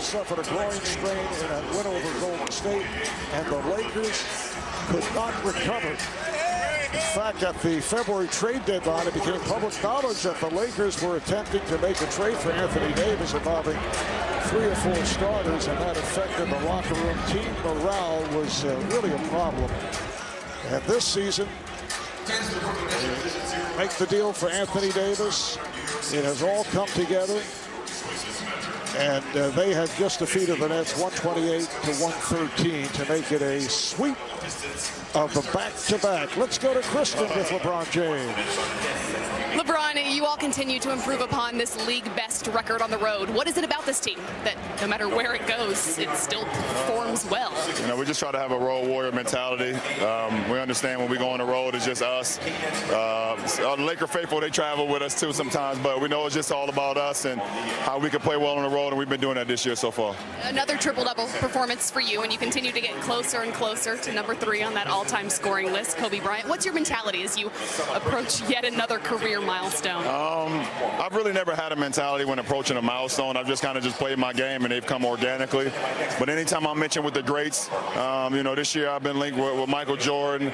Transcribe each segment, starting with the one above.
suffered a groin strain in a win over Golden State, and the Lakers could not recover. In fact, at the February trade deadline, it became public knowledge that the Lakers were attempting to make a trade for Anthony Davis involving 3 or 4 starters, and that affected the locker room. Team morale was really a problem. And this season, make the deal for Anthony Davis. It has all come together. And they have just defeated the Nets 128-113 to make it a sweep of the back-to-back. Let's go to Kristen with LeBron James. LeBron, you all continue to improve upon this league best record on the road. What is it about this team that no matter where it goes, it still performs well? You know, we just try to have a road warrior mentality. We understand when we go on the road, it's just us. The Laker faithful, they travel with us too sometimes, but we know it's just all about us and how we can play well on the road, and we've been doing that this year so far. Another triple-double performance for you, and you continue to get closer and closer to number 3 on that all-time scoring list, Kobe Bryant. What's your mentality as you approach yet another career milestone? I've really never had a mentality when approaching a milestone. I've just kind of played my game, and they've come organically. But anytime I'm mentioned with the greats, you know, this year I've been linked with Michael Jordan,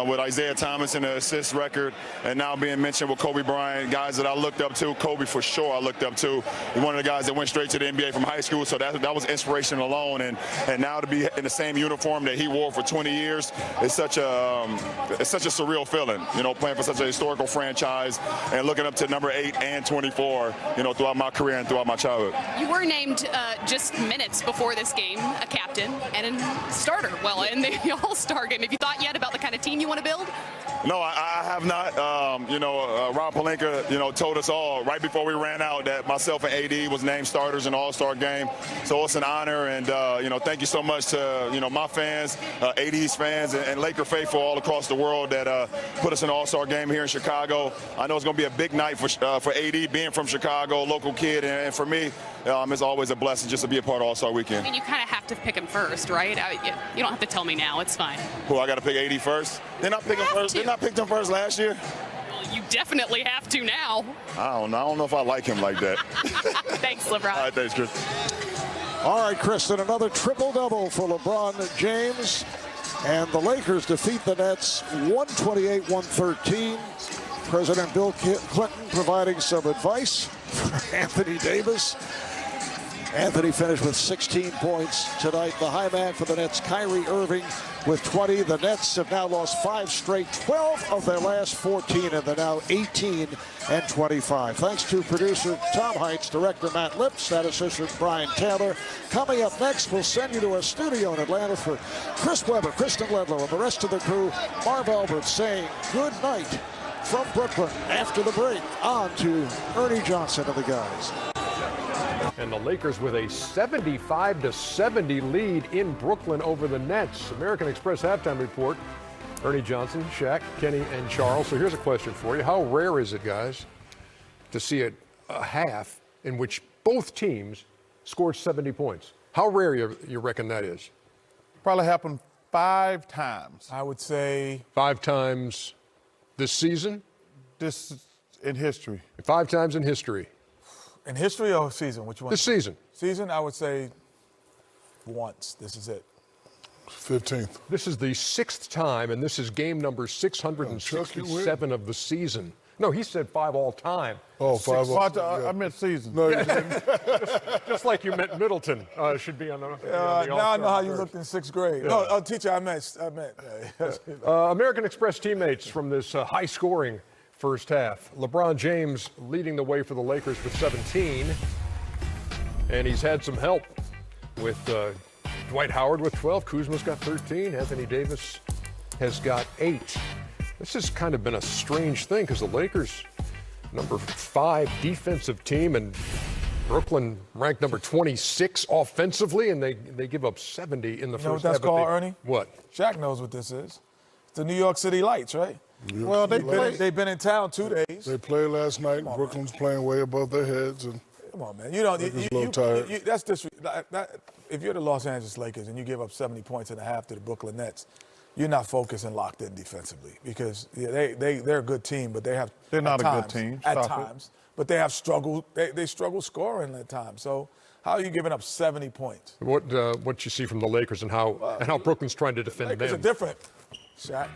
with Isaiah Thomas in the assist record, and now being mentioned with Kobe Bryant, guys that I looked up to. Kobe for sure I looked up to. One of the guys that went straight to the NBA from high school, so that was inspiration alone. And now to be in the same uniform that he wore for 20 years, it's such a surreal feeling, you know, playing for such a historical franchise and looking up to number 8 and 24, you know, throughout my career and throughout my childhood. You were named just minutes before this game a captain and a starter, well, in the All-Star game. Have you thought yet about the kind of team you want to build? No, I have not. You know, Rob Pelinka, you know, told us all right before we ran out that myself and AD was named starters in the All-Star game. So it's an honor, and you know, thank you so much to, you know, my fans, AD's fans, and Laker faithful all across the world that put us in the All-Star game here in Chicago. I know it's going to be a big night for AD, being from Chicago, local kid, and for me, it's always a blessing just to be a part of All-Star Weekend. I mean, you kind of have to pick him first, right? You don't have to tell me now. It's fine. Who, I got to pick AD first? They're not picking first. They not picked him first last year. Well, you definitely have to now. I don't know if I like him like that. Thanks, LeBron. All right, thanks, Chris. All right, Kristen, another triple-double for LeBron James. And the Lakers defeat the Nets 128-113. President Bill Clinton providing some advice for Anthony Davis. Anthony finished with 16 points tonight. The high man for the Nets, Kyrie Irving, with 20. The Nets have now lost 5 straight, 12 of their last 14, and they're now 18-25. Thanks to producer Tom Heitz, director Matt Lipp, stat assistant Brian Taylor. Coming up next, we'll send you to a studio in Atlanta for Chris Webber, Kristen Ledlow, and the rest of the crew. Marv Albert saying good night from Brooklyn. After the break, on to Ernie Johnson and the guys. And the Lakers with a 75-70 lead in Brooklyn over the Nets. American Express halftime report. Ernie Johnson, Shaq, Kenny, and Charles. So here's a question for you. How rare is it, guys, to see a half in which both teams scored 70 points? How rare you reckon that is? Probably happened 5 times. I would say 5 times this season? This in history. 5 times in history. In history or season? Which one? This season. Season, I would say once. This is it. 15th. This is the 6th time, and this is game number 667 of the season. No, he said 5 all time. Oh, 5 all time. I meant season. No, you didn't. Just like you meant Middleton should be on the now I know how you looked in 6th grade. Yeah. No, teacher, I meant. American Express teammates from this high-scoring first half. LeBron James leading the way for the Lakers with 17. And he's had some help with Dwight Howard with 12. Kuzma's got 13. Anthony Davis has got 8. This has kind of been a strange thing because the Lakers, number 5 defensive team, and Brooklyn ranked number 26 offensively, and they give up 70 in the first half. You know what that's called, Ernie? What? Shaq knows what this is. It's the New York City Lights, right? Well, they've been in town 2 days. They played last night. Brooklyn's playing way above their heads. And come on, man. You don't. That's if you're the Los Angeles Lakers and you give up 70 points and a half to the Brooklyn Nets, you're not focused and locked in defensively because they're a good team, but they're not a good team at times. But they have struggled. They struggle scoring at times. So How are you giving up 70 points? What you see from the Lakers and how Brooklyn's trying to defend Lakers them. are different, Shaq.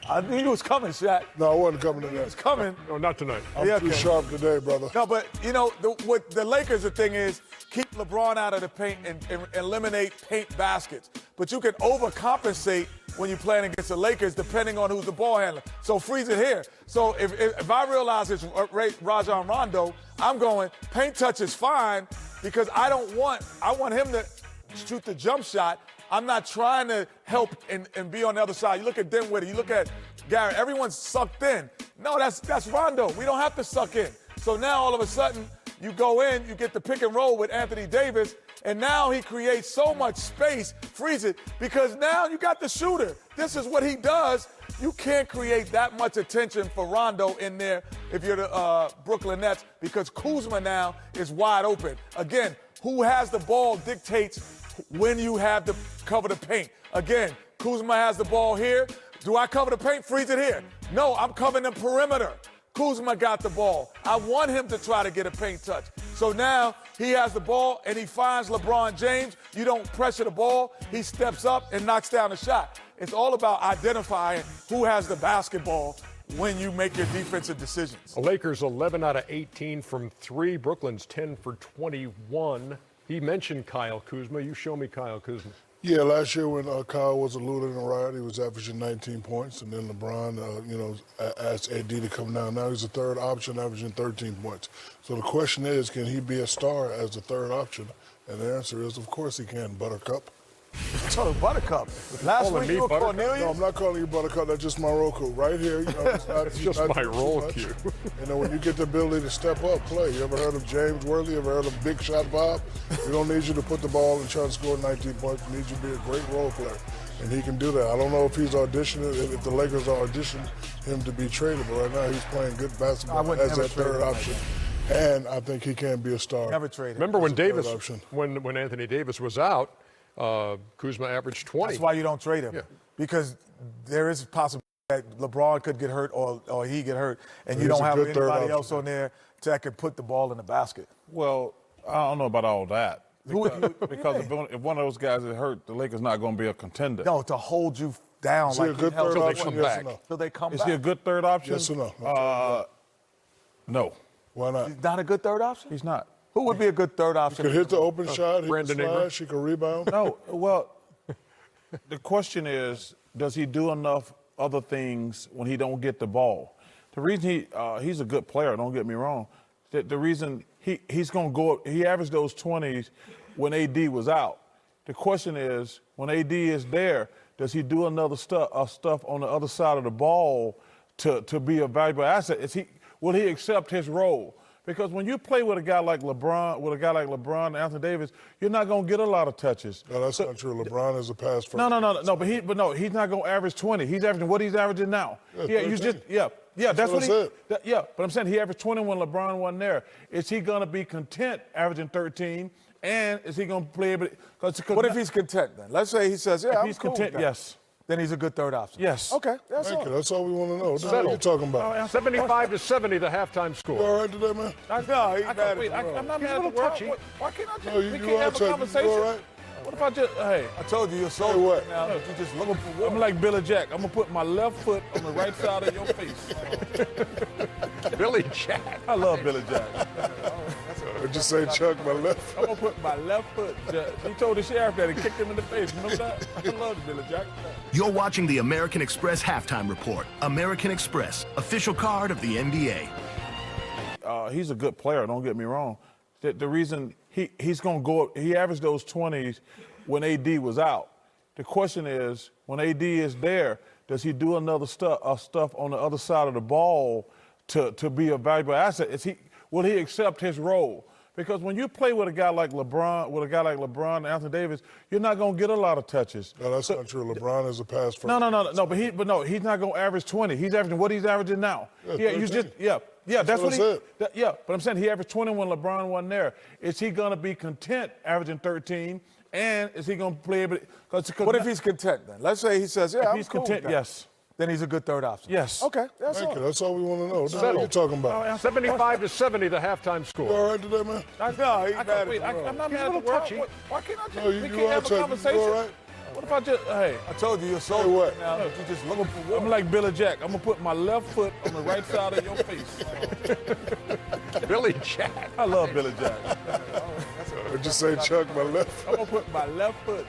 I knew you was coming, Shaq. No, I wasn't coming today. It's coming. No, not tonight. I'm too sharp today, brother. No, but, you know, what the Lakers, the thing is, keep LeBron out of the paint and eliminate paint baskets. But you can overcompensate when you're playing against the Lakers depending on who's the ball handler. So freeze it here. So if I realize it's Rajon Rondo, I'm going, paint touch is fine because I want him to shoot the jump shot. I'm not trying to help and be on the other side. You look at Dinwiddie, you look at Garrett, everyone's sucked in. No, that's Rondo. We don't have to suck in. So now all of a sudden, you go in, you get the pick and roll with Anthony Davis, and now he creates so much space, freeze it, because now you got the shooter. This is what he does. You can't create that much attention for Rondo in there if you're the Brooklyn Nets because Kuzma now is wide open. Again, who has the ball dictates when you have to cover the paint. Again, Kuzma has the ball here. Do I cover the paint? Freeze it here. No, I'm covering the perimeter. Kuzma got the ball. I want him to try to get a paint touch. So now he has the ball and he finds LeBron James. You don't pressure the ball. He steps up and knocks down the shot. It's all about identifying who has the basketball when you make your defensive decisions. The Lakers 11 out of 18 from 3. Brooklyn's 10 for 21. He mentioned Kyle Kuzma. You show me Kyle Kuzma. Yeah, last year when Kyle was eluding a riot, he was averaging 19 points, and then LeBron, asked AD to come down. Now he's a third option, averaging 13 points. So the question is, can he be a star as the third option? And the answer is, of course he can, Buttercup. Oh, Buttercup. Last week you were Cornelius? No, I'm not calling you Buttercup. That's just my roll cue. Right here, it's just my roll cue. When you get the ability to step up, play. You ever heard of James Worthy? You ever heard of Big Shot Bob? We don't need you to put the ball and try to score 19 points. We need you to be a great role player. And he can do that. I don't know if he's auditioning, if the Lakers are auditioning him to be traded, but right now he's playing good basketball as that third option. And I think he can be a star. Never traded. Remember when Anthony Davis was out, Kuzma averaged 20. That's why you don't trade him. Yeah. Because there is a possibility that LeBron could get hurt or he get hurt, and you don't have anybody else on there that can put the ball in the basket. Well, I don't know about all that. Because if one of those guys is hurt, the Lakers not going to be a contender. No, to hold you down is he a good third option? Yes or no? Till they come back. Is he a good third option? Yes or no? No. Why not? He's not a good third option? He's not. Who would be a good third option? He could hit the open shot, he could Brandon slash, he could rebound. No, well, the question is, does he do enough other things when he don't get the ball? The reason he's a good player, don't get me wrong. The reason he's going to go up, he averaged those 20s when AD was out. The question is, when AD is there, does he do another stuff on the other side of the ball to be a valuable asset? Will he accept his role? Because when you play with a guy like LeBron and Anthony Davis, you're not going to get a lot of touches. No, that's not true. LeBron is a pass first. No, but he's not going to average 20. He's averaging what he's averaging now. Yeah, that's what he said. But I'm saying he averaged 20 when LeBron wasn't there. Is he going to be content averaging 13? And is he going to play? What if he's content then? Let's say he says, if he's content, yes. Then he's a good third option. Yes. Okay, Thank you. That's all we want to know. What the hell are you talking about? 75-70, the halftime score. You all right today, man? I'm not mad at the world. Why can't I just, we can't have a conversation? You all right? What if I just, hey. I told you you're so what? now. You just look for I'm like Billy Jack. I'm going to put my left foot on the right side of your face. Billy Jack. I love Billy Jack. What'd you say, Chuck? My left? I'm going to put my left foot. He told the sheriff that he kicked him in the face. Remember that? I love Billy Jack. You're watching the American Express Halftime Report. American Express, official card of the NBA. He's a good player, don't get me wrong. The reason he's going to go up, he averaged those 20s when AD was out. The question is, when AD is there, does he do another stuff on the other side of the ball to be a valuable asset? Will he accept his role? Because when you play with a guy like LeBron and Anthony Davis, you're not going to get a lot of touches. No, that's not true. LeBron is a pass first. No, but he's not going to average 20. He's averaging what he's averaging now. That's what I said. But I'm saying he averaged 20 when LeBron wasn't there. Is he going to be content averaging 13? And is he going to play? What if he's content then? Let's say he says, if he's content, yes. then he's a good third option. Yes. Okay, that's Thank all. you. That's all we want to know. What the hell are you talking about? 75-70, the halftime You score. all right today, man? No, he's mad at Wait, the world. I'm not He's a mad at the little world. touchy. Why can't I just, No, we you can't all have a right? You conversation? all right? What if I just, hey, I told you, you're so what? now. You just look for I'm like Billy Jack. I'm going to put my left foot on the right side of your face. Billy Jack. I love Billy Jack. I just say Chuck, my left. I'm going to put my left foot